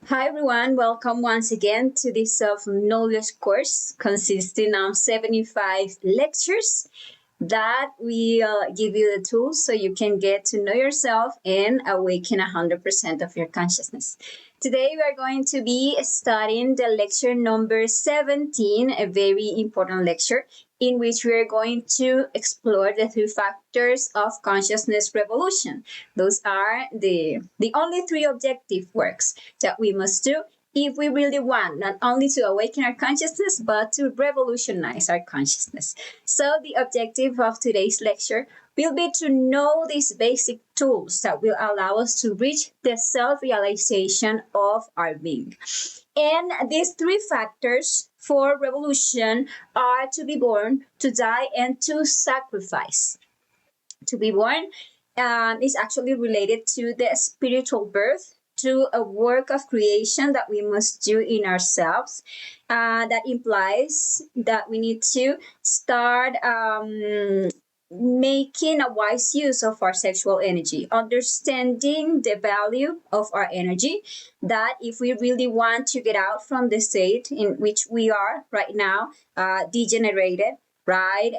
Hi everyone, welcome once again to this self-knowledge course consisting of 75 lectures that will give you the tools so you can get to know yourself and awaken 100% of your consciousness. Today we are going to be studying the lecture number 17, a very important lecture in which we are going to explore the three factors of consciousness revolution. Those are the only three objective works that we must do if we really want not only to awaken our consciousness but to revolutionize our consciousness. So the objective of today's lecture will be to know these basic tools that will allow us to reach the self-realization of our being. And these three factors for revolution are to be born, to die, and to sacrifice. To be born is actually related to the spiritual birth, to a work of creation that we must do in ourselves. That implies that we need to start making a wise use of our sexual energy, understanding the value of our energy, that if we really want to get out from the state in which we are right now, degenerated, right,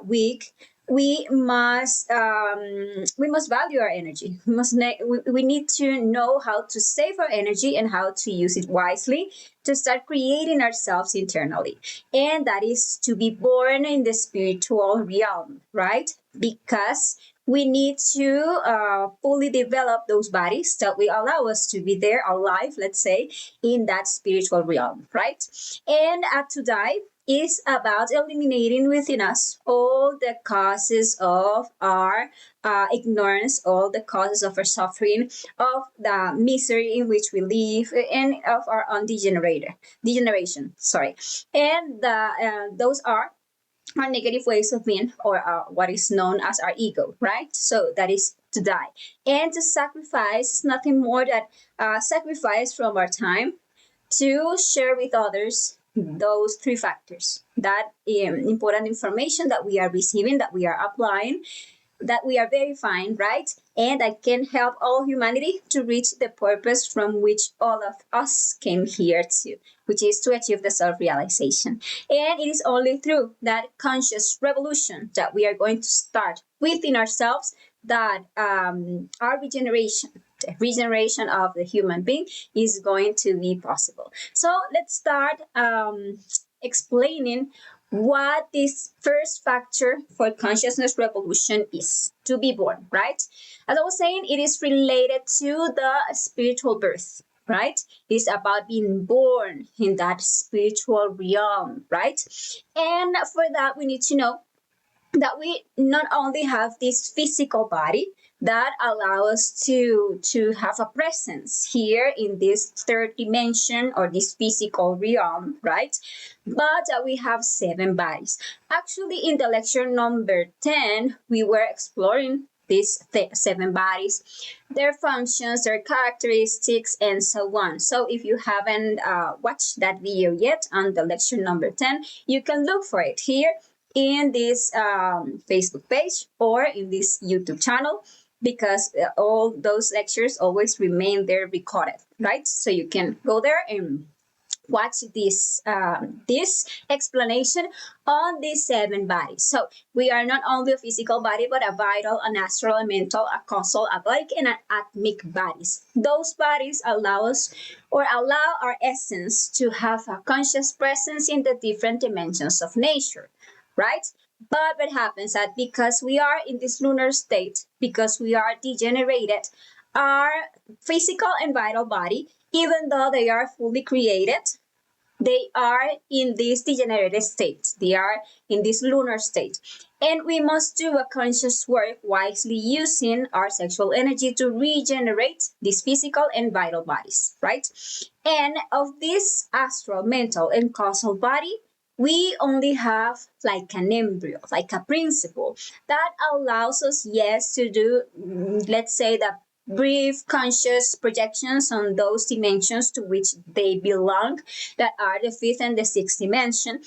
weak, we must value our energy. We need to know how to save our energy and how to use it wisely to start creating ourselves internally. And that is to be born in the spiritual realm, right? Because we need to fully develop those bodies that will allow us to be there alive, let's say, in that spiritual realm, right? And to die is about eliminating within us all the causes of our ignorance, all the causes of our suffering, of the misery in which we live, and of our degeneration. Sorry, and those are our negative ways of being, or what is known as our ego, right? So that is to die. And to sacrifice is nothing more than sacrifice from our time to share with others those three factors, that important information that we are receiving, that we are applying, that we are verifying, right? And that can help all humanity to reach the purpose from which all of us came here to, which is to achieve the self-realization. And it is only through that conscious revolution that we are going to start within ourselves that our regeneration, the regeneration of the human being, is going to be possible. So let's start explaining what this first factor for consciousness revolution is: to be born, right? As I was saying, it is related to the spiritual birth, right? It's about being born in that spiritual realm, right? And for that, we need to know that we not only have this physical body that allow us to have a presence here in this third dimension or this physical realm, right? But we have seven bodies. Actually, in the lecture number 10, we were exploring these seven bodies, their functions, their characteristics, and so on. So if you haven't watched that video yet on the lecture number 10, you can look for it here in this Facebook page or in this YouTube channel, because all those lectures always remain there recorded, right? So you can go there and watch this explanation on these seven bodies. So we are not only a physical body, but a vital, an astral, a mental, a causal, a bodic, and an atmic bodies. Those bodies allow us, or allow our essence, to have a conscious presence in the different dimensions of nature, right? But what happens that because we are in this lunar state, because we are degenerated, our physical and vital body, even though they are fully created, they are in this degenerated state. They are in this lunar state. And we must do a conscious work wisely using our sexual energy to regenerate these physical and vital bodies, right? And of this astral, mental, and causal body, we only have like an embryo, like a principle that allows us, yes, to do, let's say, the brief conscious projections on those dimensions to which they belong, that are the fifth and the sixth dimension.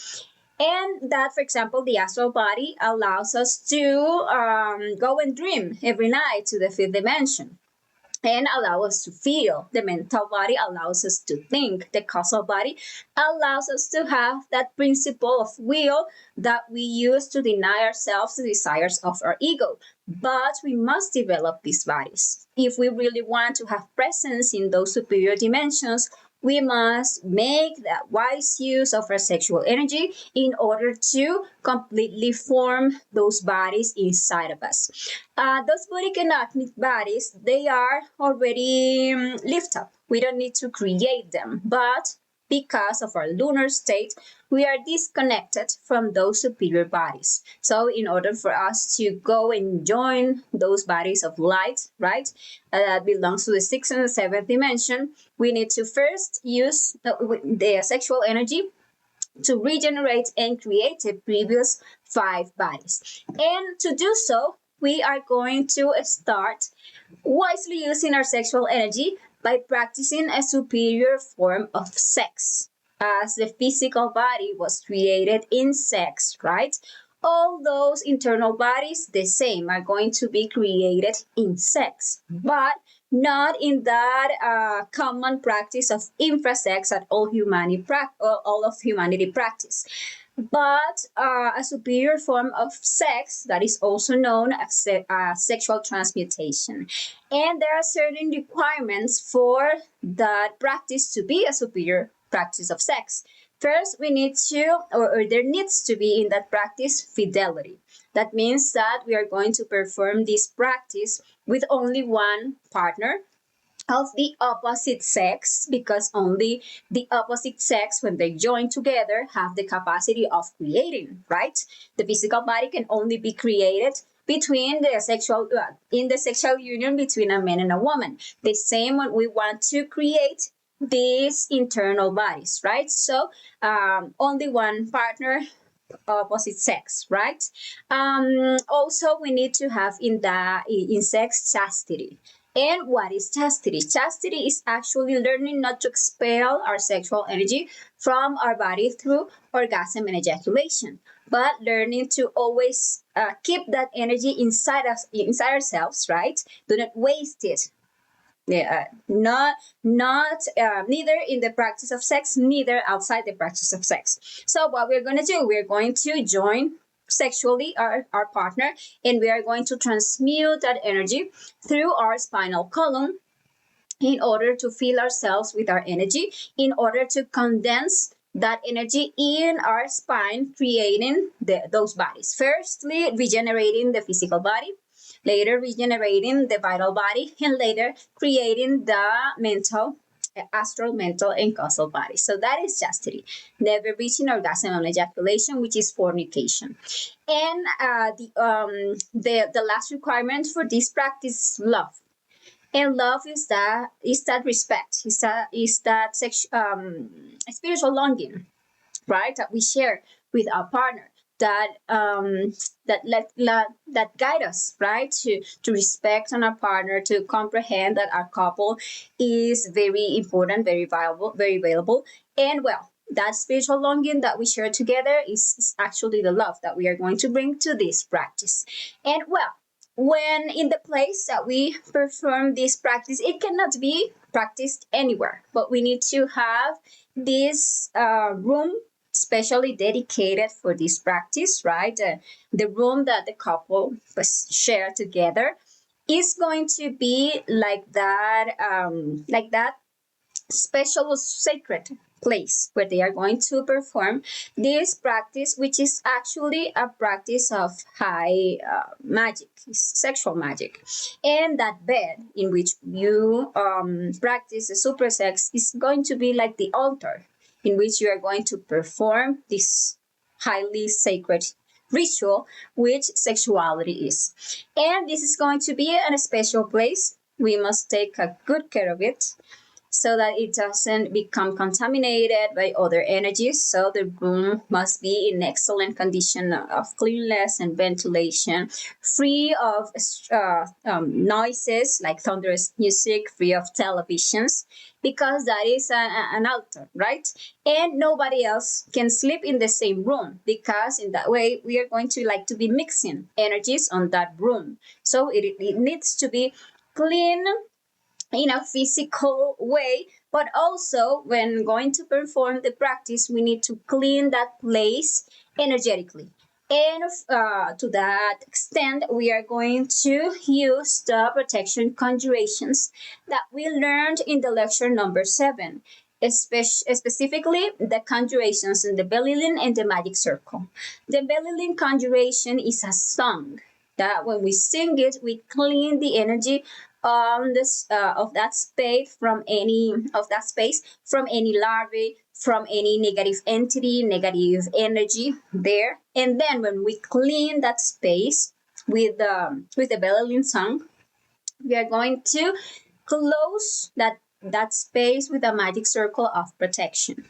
And that, for example, the astral body allows us to go and dream every night to the fifth dimension. and allow us to feel. The mental body allows us to think. The causal body allows us to have that principle of will that we use to deny ourselves the desires of our ego. But we must develop these bodies. If we really want to have presence in those superior dimensions, we must make that wise use of our sexual energy in order to completely form those bodies inside of us. Those buddhic and ethnic bodies, they are already lifted up. We don't need to create them, but because of our lunar state, we are disconnected from those superior bodies. So in order for us to go and join those bodies of light, right, that belongs to the sixth and the seventh dimension, we need to first use the sexual energy to regenerate and create the previous five bodies. And to do so, we are going to start wisely using our sexual energy by practicing a superior form of sex. As the physical body was created in sex, right? All those internal bodies, the same, are going to be created in sex, but not in that common practice of infrasex that all of humanity practice, but a superior form of sex that is also known as sexual transmutation. And there are certain requirements for that practice to be a superior practice of sex. First, we need to, or there needs to be in that practice, fidelity. That means that we are going to perform this practice with only one partner of the opposite sex, because only the opposite sex, when they join together, have the capacity of creating, right? The physical body can only be created between the sexual in the sexual union between a man and a woman. The same when we want to create these internal bodies, right? So only one partner, opposite sex, right? Also, we need to have in sex chastity. And what is chastity? Chastity is actually learning not to expel our sexual energy from our body through orgasm and ejaculation, but learning to always keep that energy inside us, inside ourselves, right? Do not waste it. Yeah, not neither in the practice of sex, neither outside the practice of sex. So what we're going to do, we're going to join sexually our partner, and we are going to transmute that energy through our spinal column in order to fill ourselves with our energy, in order to condense that energy in our spine, creating those bodies. Firstly, regenerating the physical body, later regenerating the vital body, and later creating the mental, astral, mental, and causal body. So that is chastity. Never reaching orgasm and ejaculation, which is fornication. And the last requirement for this practice is love. And love is that respect, is that spiritual longing, right? That we share with our partner, that that guide us, right, to respect on our partner, to comprehend that our couple is very important, very viable, very valuable, and well, that spiritual longing that we share together is actually the love that we are going to bring to this practice. And well, when in the place that we perform this practice, it cannot be practiced anywhere, but we need to have this room specially dedicated for this practice, right? The room that the couple share together is going to be like that special sacred place where they are going to perform this practice, which is actually a practice of high magic, sexual magic. And that bed in which you practice the super sex is going to be like the altar in which you are going to perform this highly sacred ritual, which sexuality is. And this is going to be in a special place. We must take a good care of it so that it doesn't become contaminated by other energies. So the room must be in excellent condition of cleanliness and ventilation, free of noises like thunderous music, free of televisions, because that is an altar, right? And nobody else can sleep in the same room, because in that way we are going to like to be mixing energies on that room. So it needs to be clean, in a physical way, but also when going to perform the practice, we need to clean that place energetically. And to that extent, we are going to use the protection conjurations that we learned in the lecture number 7, specifically the conjurations in the Belilin and the magic circle. The Belilin conjuration is a song that when we sing it, we clean the energy this of that space from any larvae, from any negative entity, negative energy there. And then when we clean that space with the Bellarine song, we are going to close that space with a magic circle of protection.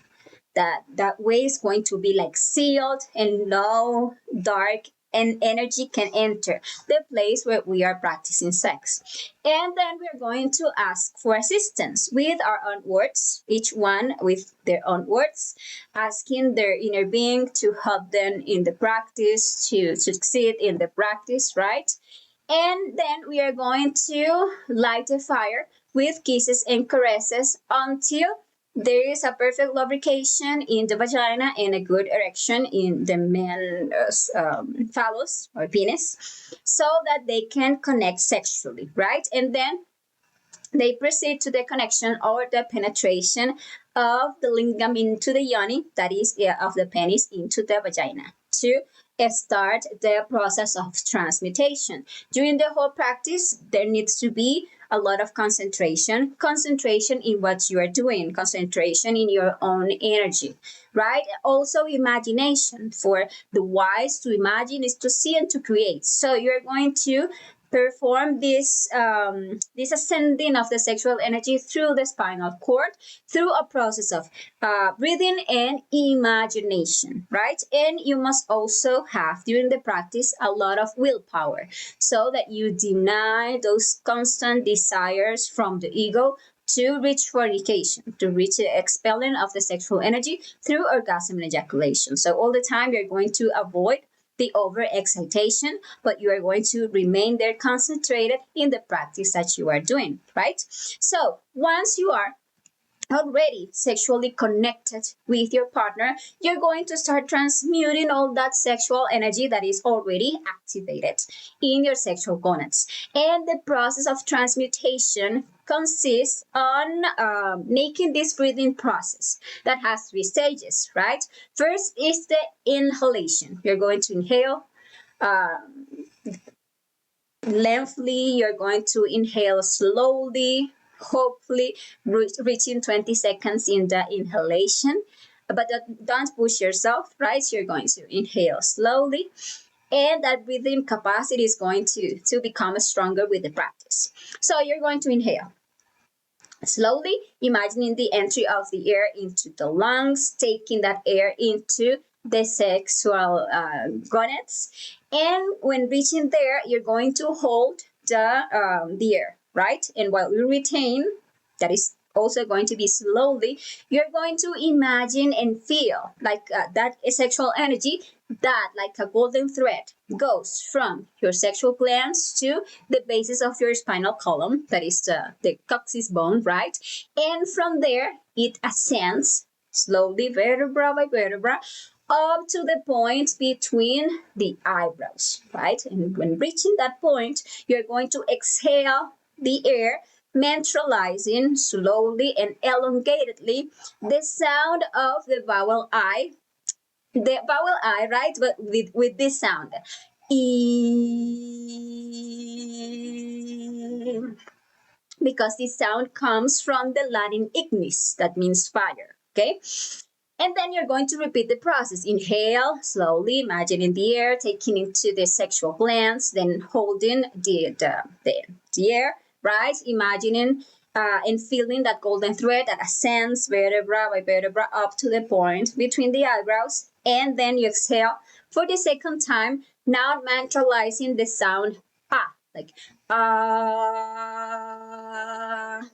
That way is going to be like sealed, and no dark and energy can enter the place where we are practicing sex. And then we're going to ask for assistance with our own words, each one with their own words, asking their inner being to help them in the practice, to succeed in the practice, right? And then we are going to light a fire with kisses and caresses until there is a perfect lubrication in the vagina and a good erection in the man's phallus or penis, so that they can connect sexually, right? And then they proceed to the connection or the penetration of the lingam into the yoni, that is, of the penis into the vagina, to start the process of transmutation. During the whole practice, there needs to be a lot of concentration in what you are doing, concentration in your own energy, right? Also, imagination. For the wise, to imagine is to see and to create. So you're going to perform this ascending of the sexual energy through the spinal cord, through a process of breathing and imagination, right? And you must also have during the practice a lot of willpower, so that you deny those constant desires from the ego to reach fornication, to reach the expelling of the sexual energy through orgasm and ejaculation. So all the time you're going to avoid the overexcitation, but you are going to remain there concentrated in the practice that you are doing, right? So once you are already sexually connected with your partner, you're going to start transmuting all that sexual energy that is already activated in your sexual gonads. And the process of transmutation consists on making this breathing process that has 3 stages, right? First is the inhalation. You're going to inhale lengthily. You're going to inhale slowly, hopefully reaching 20 seconds in the inhalation, but don't push yourself, right? You're going to inhale slowly, and that breathing capacity is going to become stronger with the practice. So you're going to inhale slowly, imagining the entry of the air into the lungs, taking that air into the sexual gonads. And when reaching there, you're going to hold the air, right? And while you retain, that is also going to be slowly, you're going to imagine and feel like that sexual energy that, like a golden thread, goes from your sexual glands to the basis of your spinal column, that is the coccyx bone, right? And from there, it ascends slowly, vertebra by vertebra, up to the point between the eyebrows, right? And when reaching that point, you're going to exhale the air, mentralizing slowly and elongatedly the sound of the vowel I, right? But with this sound. E, because this sound comes from the Latin ignis, that means fire, okay? And then you're going to repeat the process. Inhale slowly, imagining the air, taking into the sexual glands, then holding the air, right? Imagining and feeling that golden thread that ascends vertebra by vertebra up to the point between the eyebrows. And then you exhale for the second time, now mantralizing the sound ah, like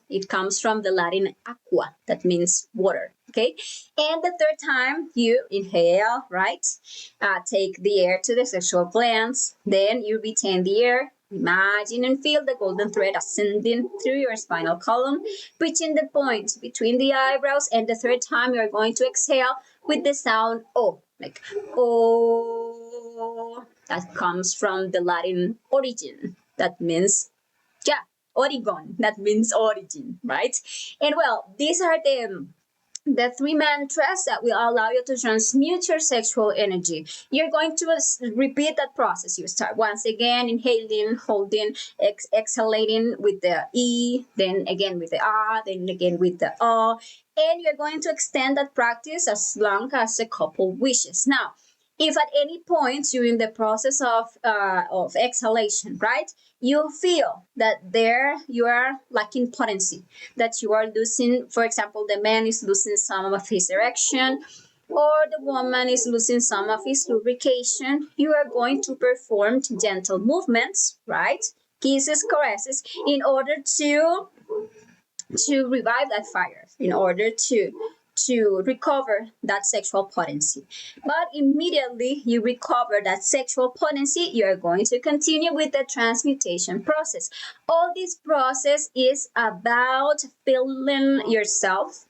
it comes from the Latin aqua, that means water, okay? And the third time, you inhale, right? Take the air to the sexual glands, then you retain the air, Imagine and feel the golden thread ascending through your spinal column, reaching the point between the eyebrows, and the third time you're going to exhale with the sound O, like O. That comes from the Latin origin. That means, yeah, Oregon. That means origin, right? And well, these are the three mantras that will allow you to transmute your sexual energy. You're going to repeat that process. You start once again inhaling, holding, exhalating with the E, then again with the A, then again with the O, and you're going to extend that practice as long as a couple wishes. Now, if at any point during the process of exhalation, right, you feel that there you are lacking potency, that you are losing, for example, the man is losing some of his erection, or the woman is losing some of his lubrication, you are going to perform gentle movements, right? Kisses, caresses, in order to revive that fire, in order to recover that sexual potency. But immediately you recover that sexual potency, you're going to continue with the transmutation process. All this process is about filling yourself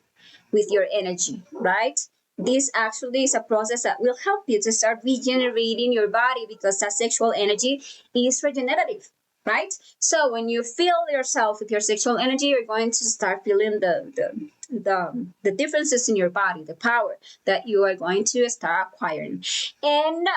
with your energy, right? This actually is a process that will help you to start regenerating your body, because that sexual energy is regenerative, right? So when you fill yourself with your sexual energy, you're going to start feeling the differences in your body, the power that you are going to start acquiring. And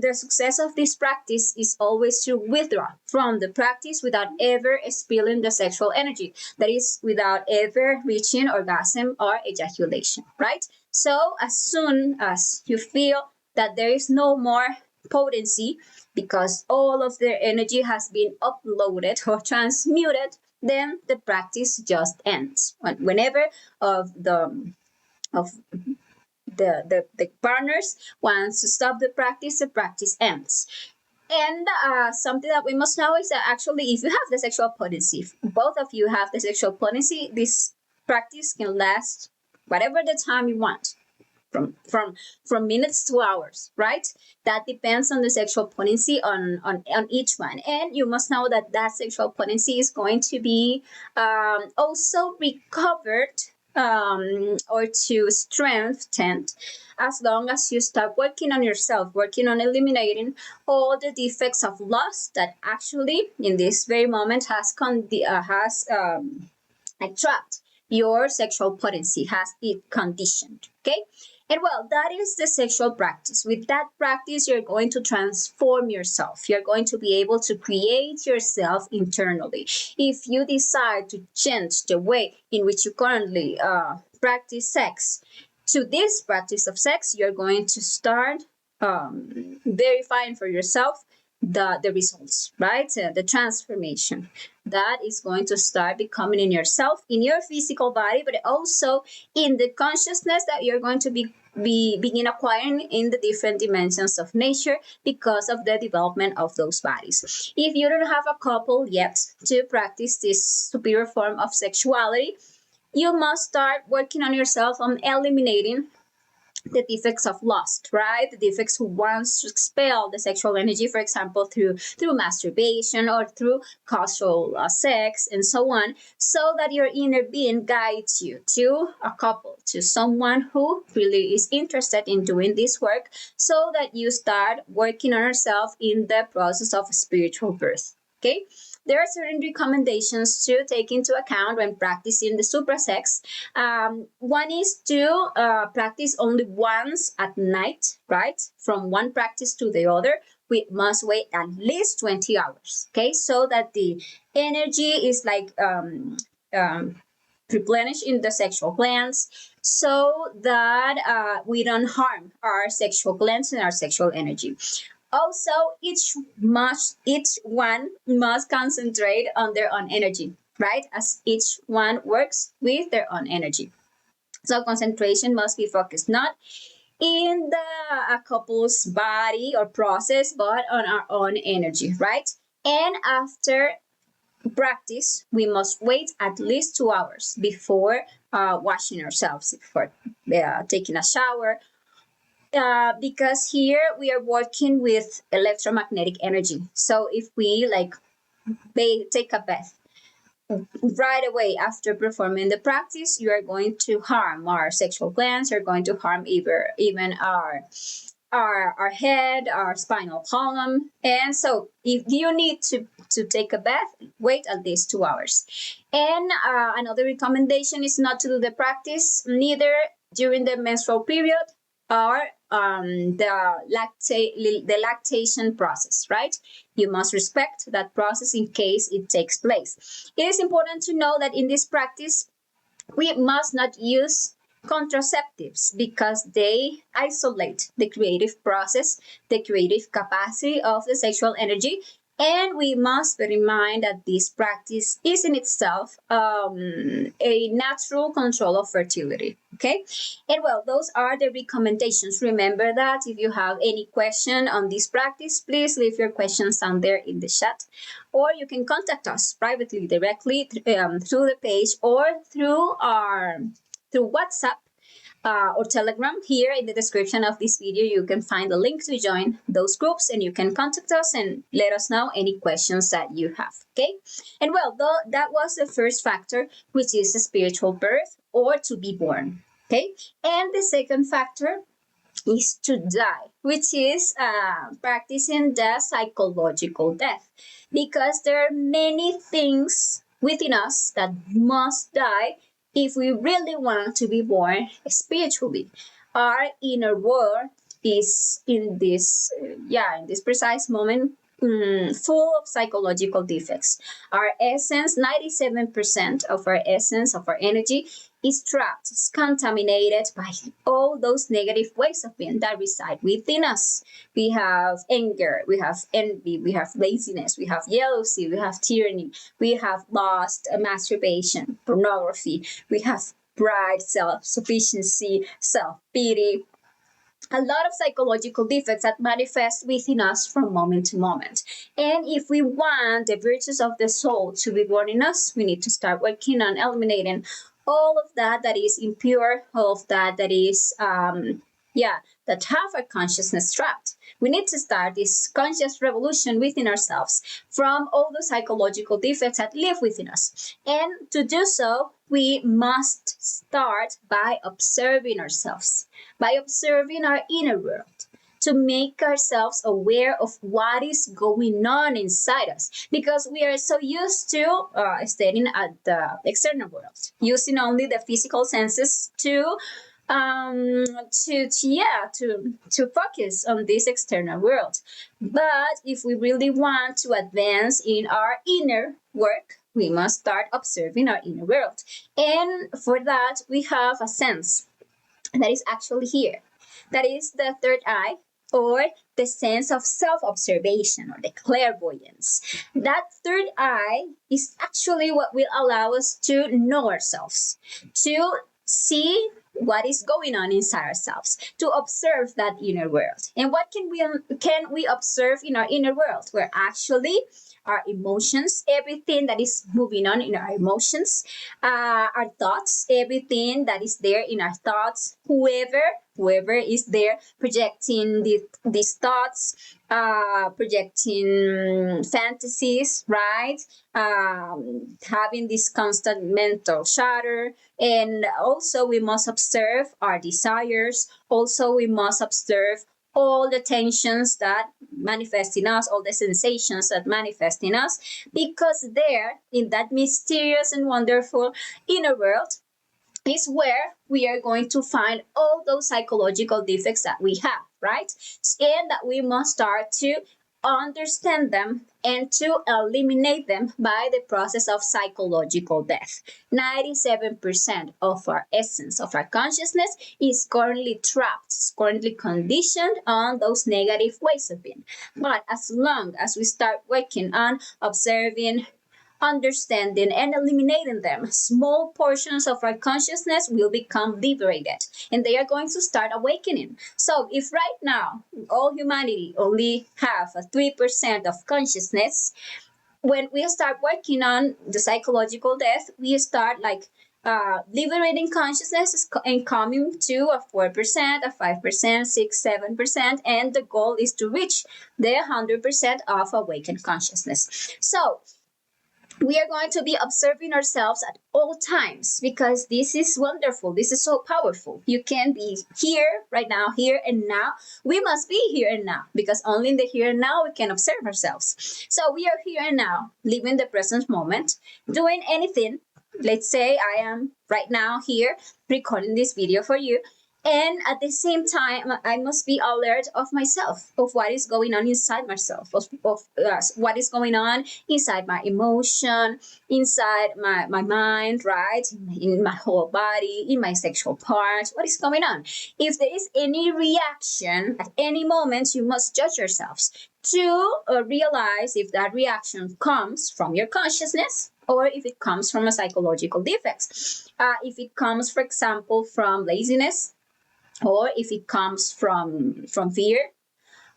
the success of this practice is always to withdraw from the practice without ever spilling the sexual energy. That is, without ever reaching orgasm or ejaculation, right? So as soon as you feel that there is no more potency, because all of their energy has been uploaded or transmuted, then the practice just ends. Whenever of of the partners wants to stop the practice ends. And something that we must know is that actually, if you have the sexual potency, if both of you have the sexual potency, this practice can last whatever the time you want, from minutes to hours, right? That depends on the sexual potency on each one. And you must know that that sexual potency is going to be also recovered, or to strengthened, as long as you start working on yourself, working on eliminating all the defects of lust that actually in this very moment has like trapped your sexual potency, has it conditioned. Okay. And well, that is the sexual practice. With that practice, you're going to transform yourself. You're going to be able to create yourself internally. If you decide to change the way in which you currently practice sex to this practice of sex, you're going to start verifying for yourself the results, right? The transformation that is going to start becoming in yourself, in your physical body, but also in the consciousness that you're going to begin acquiring in the different dimensions of nature, because of the development of those bodies. If you don't have a couple yet to practice this superior form of sexuality, you must start working on yourself, on eliminating the defects of lust, right? The defects who wants to expel the sexual energy, for example, through masturbation or through casual sex and so on, so that your inner being guides you to a couple, to someone who really is interested in doing this work, so that you start working on yourself in the process of spiritual birth. Okay. There are certain recommendations to take into account when practicing the suprasex. One is to practice only once at night, right? From one practice to the other, we must wait at least 20 hours, okay? So that the energy is like replenished in the sexual glands, so that we don't harm our sexual glands and our sexual energy. Also, each one must concentrate on their own energy, right? As each one works with their own energy. So concentration must be focused not in the couple's body or process, but on our own energy, right? And after practice, we must wait at least 2 hours before washing ourselves, before taking a shower, because here we are working with electromagnetic energy. So if we like take a bath right away after performing the practice, you are going to harm our sexual glands. You're going to harm even our head, our spinal column. And so if you need to take a bath, wait at least 2 hours. And another recommendation is not to do the practice neither during the menstrual period or the lactation process, right? You must respect that process in case it takes place. It is important to know that in this practice, we must not use contraceptives because they isolate the creative process, the creative capacity of the sexual energy. And we must bear in mind that this practice is in itself a natural control of fertility. Okay. And well, those are the recommendations. Remember that if you have any question on this practice, please leave your questions down there in the chat, or you can contact us privately directly through the page or through WhatsApp or Telegram. Here in the description of this video, you can find the link to join those groups, and you can contact us and let us know any questions that you have. Okay. And well, that was the first factor, which is a spiritual birth or to be born. Okay. And the second factor is to die, which is practicing the psychological death, because there are many things within us that must die if we really want to be born spiritually. Our inner world is in this precise moment full of psychological defects. Our essence, 97% of our essence, of our energy, is trapped, is contaminated by all those negative ways of being that reside within us. We have anger, we have envy, we have laziness, we have jealousy, we have tyranny, we have lust, masturbation, pornography, we have pride, self-sufficiency, self-pity, a lot of psychological defects that manifest within us from moment to moment. And if we want the virtues of the soul to be born in us, we need to start working on eliminating all of that is impure, all of that is that have our consciousness trapped. We need to start this conscious revolution within ourselves from all the psychological defects that live within us. And to do so, we must start by observing ourselves, by observing our inner world, to make ourselves aware of what is going on inside us, because we are so used to staring at the external world, using only the physical senses to focus on this external world. But if we really want to advance in our inner work, we must start observing our inner world. And for that, we have a sense that is actually here. That is the third eye, or the sense of self-observation, or the clairvoyance. That third eye is actually what will allow us to know ourselves, to see what is going on inside ourselves, to observe that inner world. And what can we observe in our inner world? Where actually our emotions, everything that is moving on in our emotions, our thoughts, everything that is there in our thoughts, whoever is there projecting these thoughts, projecting fantasies, right? Having this constant mental chatter. And also we must observe our desires. Also we must observe all the tensions that manifest in us, all the sensations that manifest in us, because there, in that mysterious and wonderful inner world, is where we are going to find all those psychological defects that we have, right? And that we must start to understand them and to eliminate them by the process of psychological death. 97% of our essence, of our consciousness, is currently trapped, is currently conditioned on those negative ways of being. But as long as we start working on observing, understanding, and eliminating them, small portions of our consciousness will become liberated, and they are going to start awakening. So if right now all humanity only have a 3% of consciousness, when we start working on the psychological death, we start like liberating consciousness is coming to a 4%, a 5%, 6, 7%, and the goal is to reach the 100% of awakened consciousness. So we are going to be observing ourselves at all times because this is wonderful. This is so powerful. You can be here, right now, here and now. We must be here and now because only in the here and now we can observe ourselves. So we are here and now, living the present moment, doing anything. Let's say I am right now here recording this video for you, and at the same time I must be alert of myself, of what is going on inside myself, of what is going on inside my emotion, inside my mind, right, in my whole body, in my sexual part. What is going on? If there is any reaction at any moment, you must judge yourselves to realize if that reaction comes from your consciousness or if it comes from a psychological defect. If it comes, for example, from laziness, or if it comes from fear,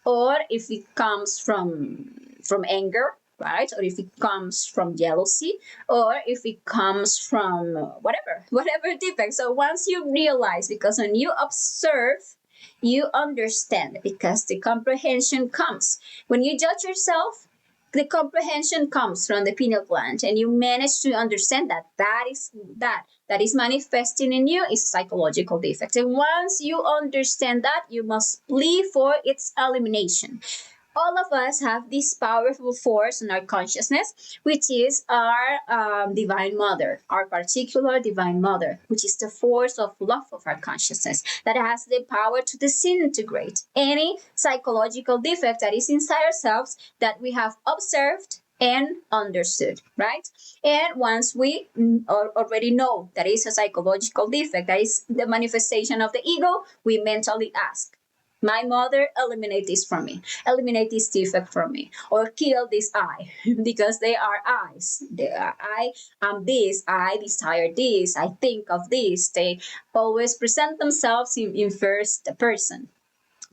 or if it comes from anger, right, or if it comes from jealousy, or if it comes from whatever defect. So once you realize, because when you observe, you understand, because the comprehension comes when you judge yourself. The comprehension comes from the pineal gland, and you manage to understand that that is manifesting in you is psychological defect. And once you understand that, you must plead for its elimination. All of us have this powerful force in our consciousness, which is our divine mother, our particular divine mother, which is the force of love of our consciousness that has the power to disintegrate any psychological defect that is inside ourselves that we have observed and understood, right? And once we already know that is a psychological defect, that is the manifestation of the ego, we mentally ask, my mother, eliminate this from me, eliminate this defect from me, or kill this I, because they are eyes. I am this, I desire this, I think of this. They always present themselves in first person.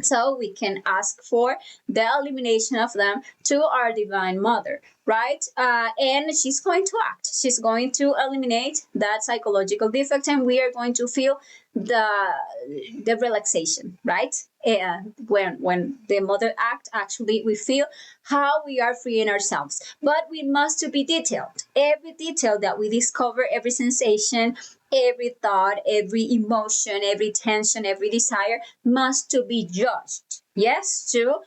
So we can ask for the elimination of them to our divine mother, right? And she's going to act. She's going to eliminate that psychological defect, and we are going to feel the relaxation, right? And when the mother act, actually we feel how we are freeing ourselves. But we must be detailed. Every detail that we discover, every sensation, every thought, every emotion, every tension, every desire must to be judged. Yes, to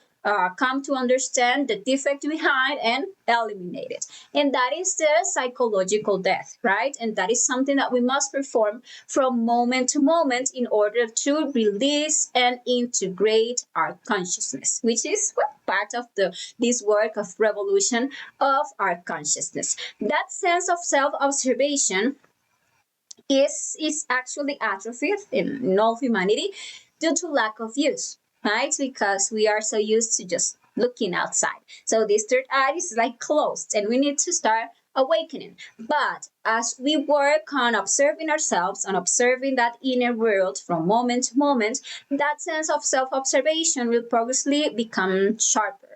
come to understand the defect behind and eliminate it. And that is the psychological death, right? And that is something that we must perform from moment to moment in order to release and integrate our consciousness, which is part of this work of revolution of our consciousness. That sense of self-observation is actually atrophied in all humanity due to lack of use, right? Because we are so used to just looking outside. So this third eye is like closed, and we need to start awakening. But as we work on observing ourselves, on observing that inner world from moment to moment, that sense of self-observation will progressively become sharper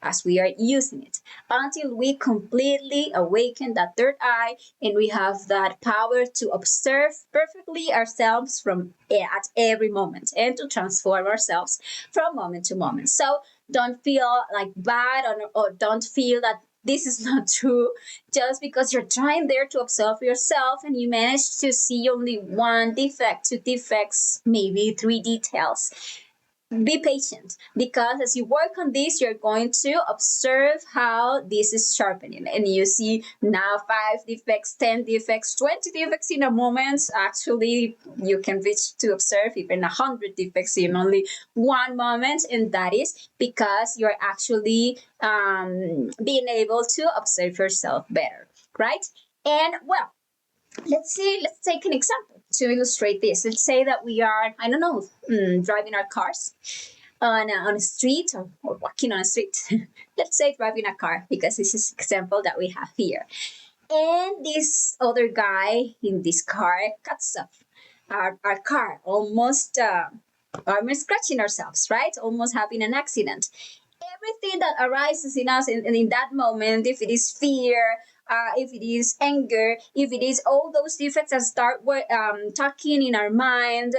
as we are using it, until we completely awaken that third eye and we have that power to observe perfectly ourselves from at every moment and to transform ourselves from moment to moment. So don't feel like bad, or don't feel that this is not true just because you're trying there to observe yourself and you manage to see only one defect, two defects, maybe three details. Be patient, because as you work on this, you're going to observe how this is sharpening, and you see now 5 defects, 10 defects, 20 defects in a moment. Actually, you can reach to observe even 100 defects in only one moment, and that is because you're actually being able to observe yourself better, right? And well, let's take an example to illustrate this. Let's say that we are, I don't know, driving our cars on a street, or walking on a street. Let's say driving a car, because this is an example that we have here. And this other guy in this car cuts off our car, almost scratching ourselves, right? Almost having an accident. Everything that arises in us in that moment, if it is fear, if it is anger, if it is all those defects that start talking in our mind,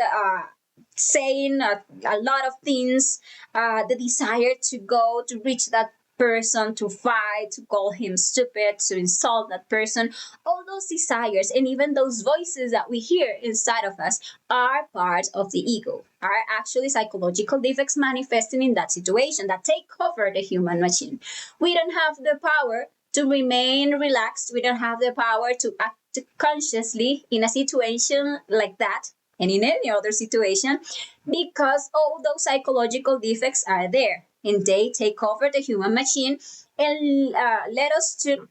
saying a lot of things, the desire to go to reach that person, to fight, to call him stupid, to insult that person, all those desires and even those voices that we hear inside of us are part of the ego, are actually psychological defects manifesting in that situation that take over the human machine. We don't have the power to remain relaxed. We don't have the power to act consciously in a situation like that and in any other situation, because all those psychological defects are there and they take over the human machine and lead us to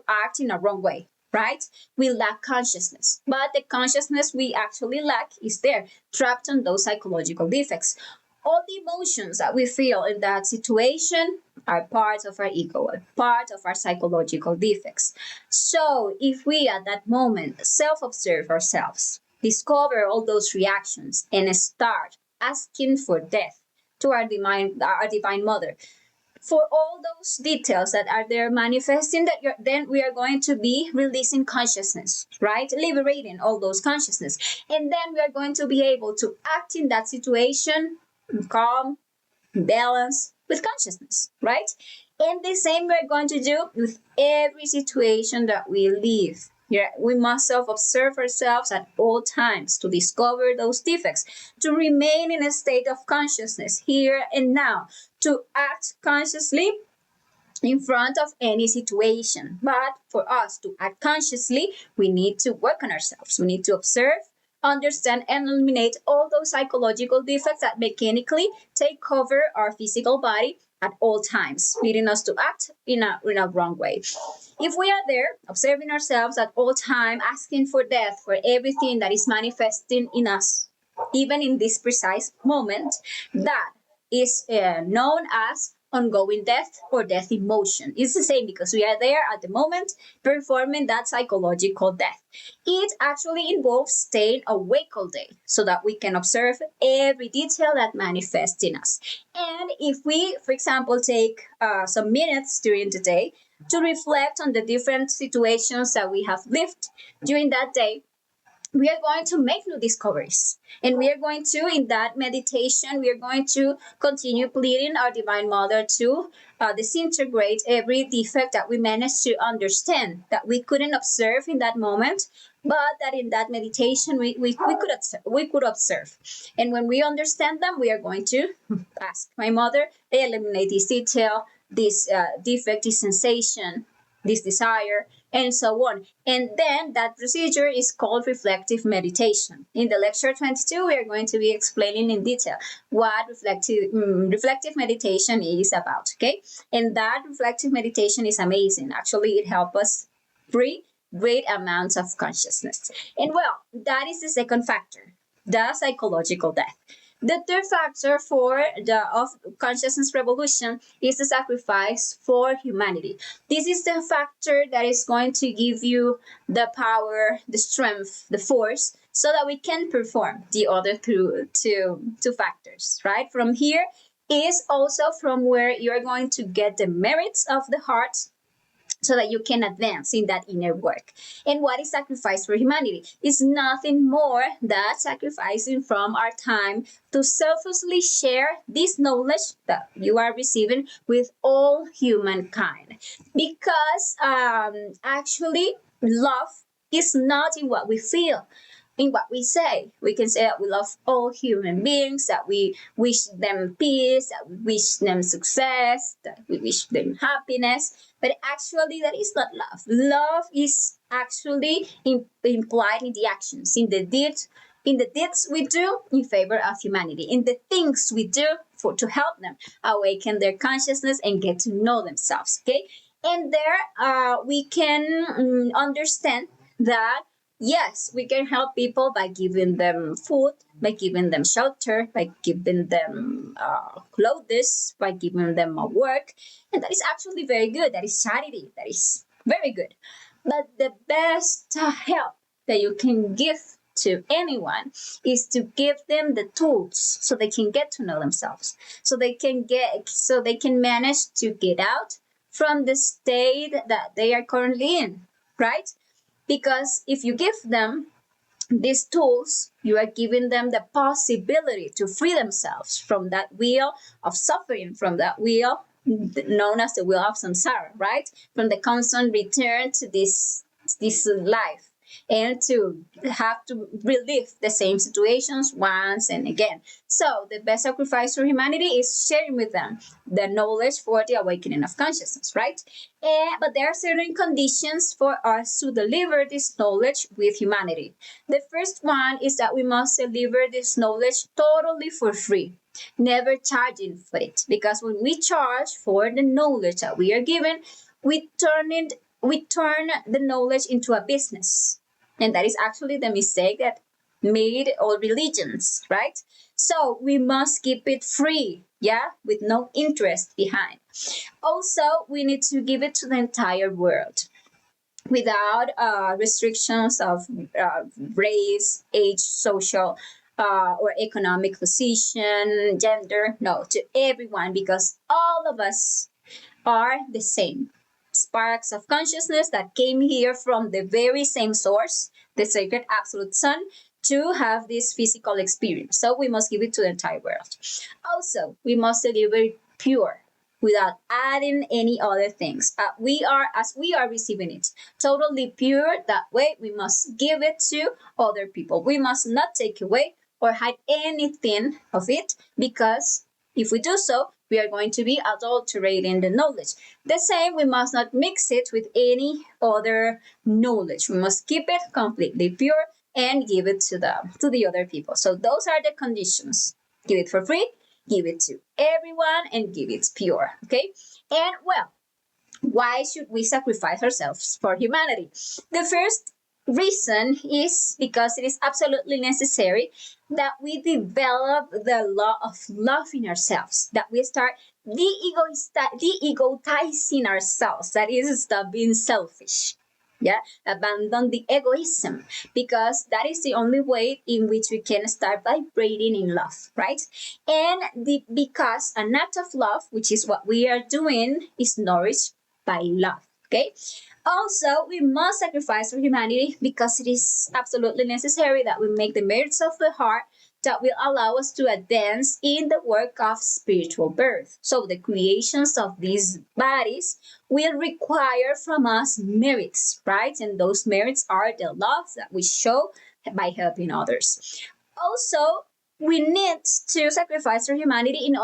act in a wrong way, right? We lack consciousness, but the consciousness we actually lack is there, trapped on those psychological defects. All the emotions that we feel in that situation are part of our ego, are part of our psychological defects. So if we at that moment self-observe ourselves, discover all those reactions, and start asking for death to our divine mother, for all those details that are there manifesting, then we are going to be releasing consciousness, right? Liberating all those consciousness. And then we are going to be able to act in that situation calm, balance, with consciousness, right? And the same we're going to do with every situation that we live. Yeah, we must self-observe ourselves at all times to discover those defects, to remain in a state of consciousness here and now, to act consciously in front of any situation. But for us to act consciously, we need to work on ourselves. We need to observe, understand, and eliminate all those psychological defects that mechanically take over our physical body at all times, leading us to act in a wrong way. If we are there, observing ourselves at all time, asking for death for everything that is manifesting in us, even in this precise moment, that is known as ongoing death or death emotion. It's the same because we are there at the moment performing that psychological death. It actually involves staying awake all day so that we can observe every detail that manifests in us. And if we, for example, take some minutes during the day to reflect on the different situations that we have lived during that day, we are going to make new discoveries. And we are going to, in that meditation, we are going to continue pleading our Divine Mother to disintegrate every defect that we managed to understand, that we couldn't observe in that moment, but that in that meditation we could observe. And when we understand them, we are going to ask my mother, eliminate this detail, this defect, this sensation, this desire, and so on. And then that procedure is called reflective meditation. In the lecture 22, we are going to be explaining in detail what reflective meditation is about, okay? And that reflective meditation is amazing. Actually, it helps us free great amounts of consciousness. And well, that is the second factor, the psychological death. The third factor for of consciousness revolution is the sacrifice for humanity. This is the factor that is going to give you the power, the strength, the force, so that we can perform the other two factors, right? From here is also from where you're going to get the merits of the heart, so that you can advance in that inner work. And what is sacrifice for humanity? It's nothing more than sacrificing from our time to selflessly share this knowledge that you are receiving with all humankind. Because actually, love is not in what we feel, in what we say. We can say that we love all human beings, that we wish them peace, that we wish them success, that we wish them happiness. But actually, that is not love. Love is actually implied in the actions, in the deeds we do in favor of humanity, in the things we do to help them awaken their consciousness and get to know themselves. Okay, and there we can understand that yes, we can help people by giving them food, by giving them shelter, by giving them clothes, by giving them a work. And that is actually very good. That is charity. That is very good. But the best help that you can give to anyone is to give them the tools so they can get to know themselves, so they can manage to get out from the state that they are currently in, right? Because if you give them these tools, you are giving them the possibility to free themselves from that wheel of suffering, from that wheel known as the wheel of samsara, right? From the constant return to this life, and to have to relive the same situations once and again. So the best sacrifice for humanity is sharing with them the knowledge for the awakening of consciousness, right? But there are certain conditions for us to deliver this knowledge with humanity. The first one is that we must deliver this knowledge totally for free, never charging for it. Because when we charge for the knowledge that we are given, we turn the knowledge into a business. And that is actually the mistake that made all religions, right? So we must keep it free, yeah, with no interest behind. Also, we need to give it to the entire world without restrictions of race, age, social, or economic position, gender. No, to everyone, because all of us are the same. Sparks of consciousness that came here from the very same source, the sacred absolute sun, to have this physical experience. So we must give it to the entire world. Also, we must deliver pure without adding any other things. We are receiving it, totally pure. That way, we must give it to other people. We must not take away or hide anything of it, because if we do so, we are going to be adulterating the knowledge. The same, we must not mix it with any other knowledge. We must keep it completely pure and give it to the other people. So those are the conditions. Give it for free, give it to everyone, and give it pure. Okay? And well, why should we sacrifice ourselves for humanity? The first reason is because it is absolutely necessary that we develop the law of love in ourselves, that we start de-egotizing ourselves, that is, stop being selfish. Yeah, abandon the egoism, because that is the only way in which we can start vibrating in love, right? Because an act of love, which is what we are doing, is nourished by love. Okay. Also, we must sacrifice for humanity because it is absolutely necessary that we make the merits of the heart that will allow us to advance in the work of spiritual birth. So the creations of these bodies will require from us merits, right? And those merits are the love that we show by helping others. Also, we need to sacrifice our humanity in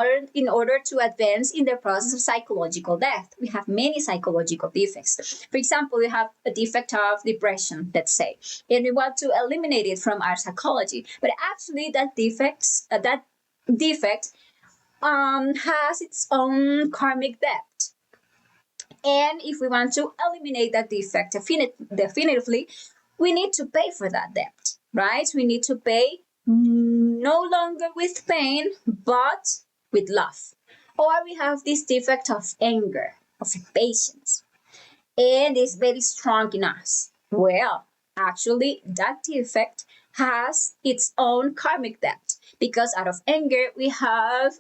order to advance in the process of psychological death. We have many psychological defects. For example, we have a defect of depression, let's say, and we want to eliminate it from our psychology. But actually, that defect has its own karmic debt. And if we want to eliminate that defect definitively, we need to pay for that debt, right? We need to pay no longer with pain, but with love. Or we have this defect of anger, of impatience, and it's very strong in us. Well, actually, that defect has its own karmic debt, because out of anger we have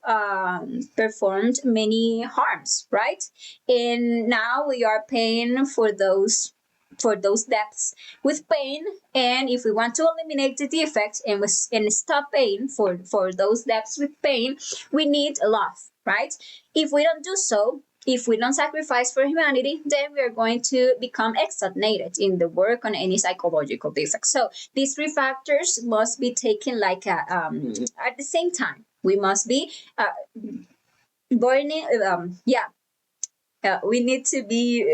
performed many harms, right? And now we are paying for those debts with pain. And if we want to eliminate the defect and stop paying for those debts with pain, we need love, right? If we don't do so, if we don't sacrifice for humanity, then we are going to become stagnated in the work on any psychological defect. So these three factors must be taken like at the same time. We must be burning. We need to be.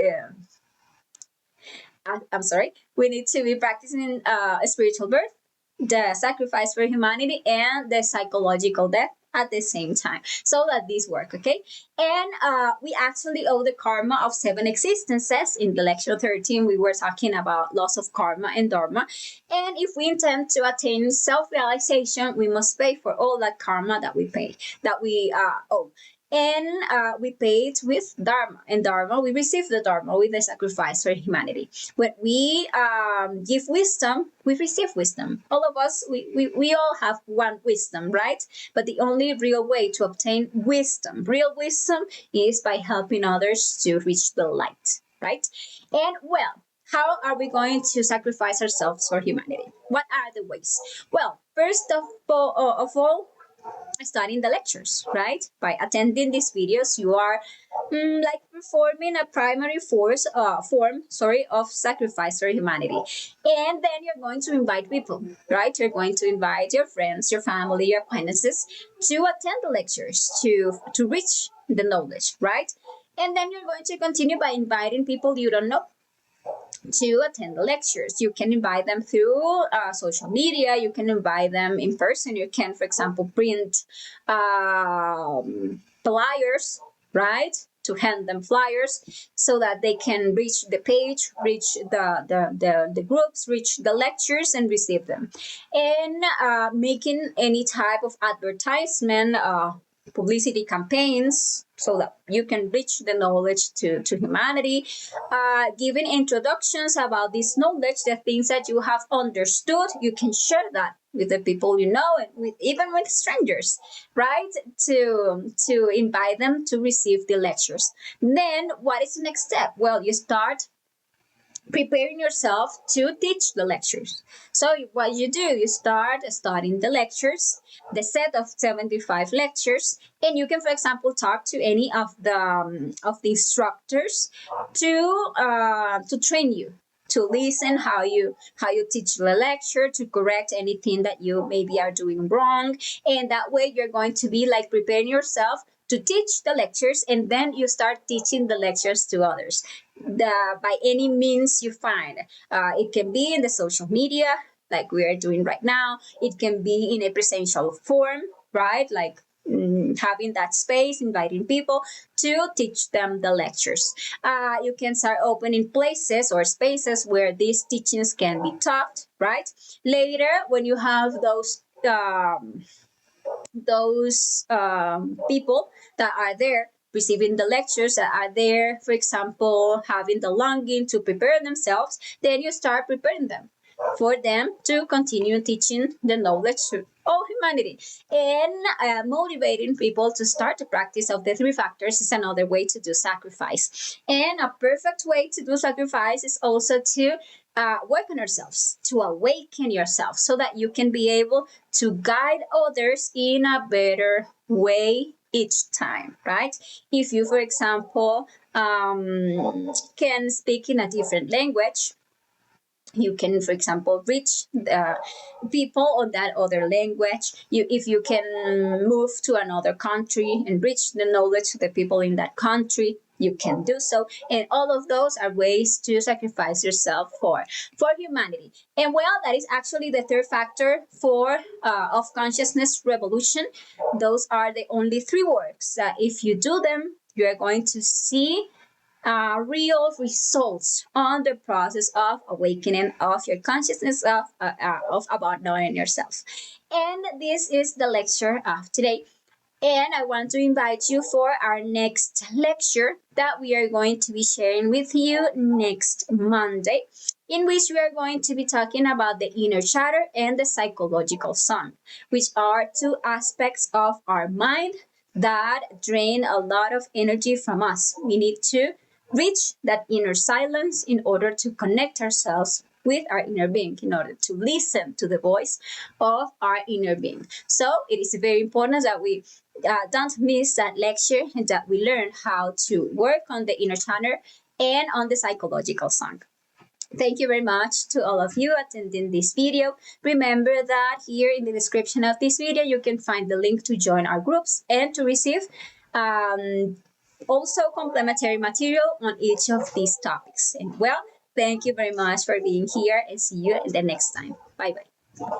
I'm sorry. We need to be practicing a spiritual birth, the sacrifice for humanity, and the psychological death at the same time, so that these work. Okay. And we actually owe the karma of 7 existences. In the lecture 13 we were talking about loss of karma and dharma, and if we intend to attain self-realization, we must pay for all that karma that we owe. and we pay it with dharma. And dharma, we receive the dharma with the sacrifice for humanity. When we give wisdom, we receive wisdom. All of us, we all have one wisdom, right? But the only real way to obtain wisdom, real wisdom, is by helping others to reach the light, right? And well, how are we going to sacrifice ourselves for humanity? What are the ways? Well, first of all, studying the lectures, right? By attending these videos, you are like performing a primary form, of sacrifice for humanity. And then you're going to invite people, right? You're going to invite your friends, your family, your acquaintances to attend the lectures, to reach the knowledge, right? And then you're going to continue by inviting people you don't know to attend the lectures. You can invite them through social media. You can invite them in person. You can, for example, print flyers, right? To hand them flyers so that they can reach the page, reach the groups, reach the lectures, and receive them. And making any type of advertisement, publicity campaigns so that you can reach the knowledge to humanity, giving introductions about this knowledge, the things that you have understood. You can share that with the people you know, and with even with strangers, right? To invite them to receive the lectures. Then what is the next step? Well, you start preparing yourself to teach the lectures. So what you do, you start studying the lectures, the set of 75 lectures, and you can, for example, talk to any of the instructors to train you, to listen how you teach the lecture, to correct anything that you maybe are doing wrong. And that way you're going to be like preparing yourself to teach the lectures, and then you start teaching the lectures to others by any means you find. It can be in the social media, like we are doing right now. It can be in a presential form, right? Like having that space, inviting people to teach them the lectures. You can start opening places or spaces where these teachings can be taught, right? Later, when you have those people that are there receiving the lectures, that are there, for example, having the longing to prepare themselves, then you start preparing them for them to continue teaching the knowledge to all humanity. And motivating people to start the practice of the three factors is another way to do sacrifice. And a perfect way to do sacrifice is also to work on yourselves, to awaken yourself so that you can be able to guide others in a better way each time, right? If you, for example, can speak in a different language, you can, for example, reach the people on that other language. If you can move to another country and reach the knowledge to the people in that country, you can do so. And all of those are ways to sacrifice yourself for humanity. And well, that is actually the third factor for of consciousness revolution. Those are the only three works that if you do them, you are going to see real results on the process of awakening of your consciousness of about knowing yourself. And this is the lecture of today. And I want to invite you for our next lecture that we are going to be sharing with you next Monday, in which we are going to be talking about the inner chatter and the psychological song, which are two aspects of our mind that drain a lot of energy from us. We need to reach that inner silence in order to connect ourselves with our inner being, in order to listen to the voice of our inner being. So it is very important that we don't miss that lecture and that we learn how to work on the inner channel and on the psychological song. Thank you very much to all of you attending this video. Remember that here in the description of this video, you can find the link to join our groups and to receive also complementary material on each of these topics. And well, thank you very much for being here, and see you the next time. Bye bye.